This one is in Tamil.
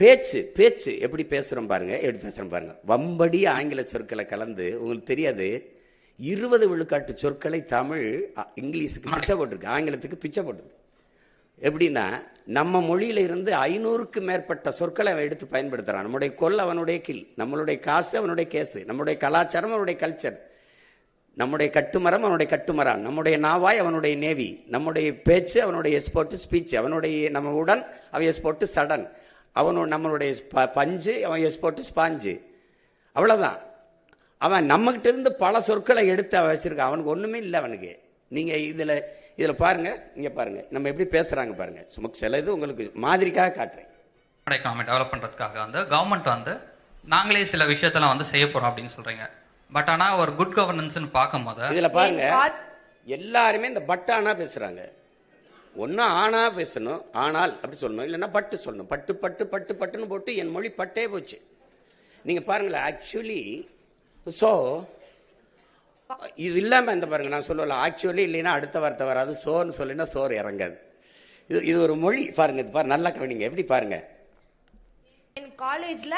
பேச்சு பேச்சு எப்படி பேசுறோம் பாருங்க, எப்படி பேசுறோம் பாருங்க. வம்படி ஆங்கில சொற்களை கலந்து, உங்களுக்கு தெரியாது 20 விழுக்காட்டு சொற்களை தமிழ் இங்கிலீஷுக்கு பிச்சை போட்டிருக்கு, ஆங்கிலத்துக்கு பிச்சை போட்டிருக்கு. எப்படின்னா நம்ம மொழியில இருந்து 500க்கு மேற்பட்ட சொற்களை அவன் எடுத்து பயன்படுத்துறான். நம்முடைய கொல் அவனுடைய கில், நம்மளுடைய காசு அவனுடைய கேசு, நம்முடைய கலாச்சாரம் அவனுடைய கல்ச்சர், நம்முடைய கட்டுமரம் அவனுடைய கட்டுமரான், நம்முடைய நாவாய் அவனுடைய நேவி, நம்முடைய பேச்சு அவனுடைய எஸ்போர்ட் ஸ்பீச், அவனுடைய நம்ம உடன் அவன் எஸ்போர்ட் சடன், நம்மளுடைய பஞ்சு அவன் எஸ்போர்ட் ஸ்பாஞ்சு. அவ்வளவுதான். அவன் நம்மகிட்ட இருந்து பல சொற்களை எடுத்து அவன் வச்சிருக்கான். அவனுக்கு ஒண்ணுமே இல்லை அவனுக்கு. நீங்க இதுல பாருங்க, நீங்க பாருங்க நம்ம எப்படி பேசுறாங்க பாருங்க. சும்மா சில இது உங்களுக்கு மாதிரிக்காக காட்டுறேன். எக்கானமி டெவலப் பண்றதுக்காக வந்து கவர்மெண்ட் வந்து நாங்களே சில விஷயத்தெல்லாம் வந்து செய்ய போறோம் அப்படின்னு சொல்றீங்க. பட் ஆனா ஒரு குட் கவர்னன்ஸ்னு பார்க்கும்போது இதுல பாருங்க எல்லாருமே இந்த பட்டானா பேசுறாங்க. ஒன்னும் ஆனா பேசணும், ஆனால் அப்படி சொல்லணும், இல்லைன்னா பட்டு சொல்லணும். பட்டு பட்டு பட்டு பட்டுன்னு போட்டு என் மொழி பட்டே போச்சு. நீங்க பாருங்களேன், ஆக்சுவலி ஸோ இது இல்லாம இந்த பாருங்க, நான் சொல்லல ஆக்சுவலி இல்லைன்னா அடுத்த வார்த்தை வராது. சோன்னு சொல்லினா சோறு இறங்காது. இது ஒரு மொழி பாருங்க. இது பாருங்க, நல்லா கவனிங்க, எப்படி பாருங்க. என் காலேஜ்ல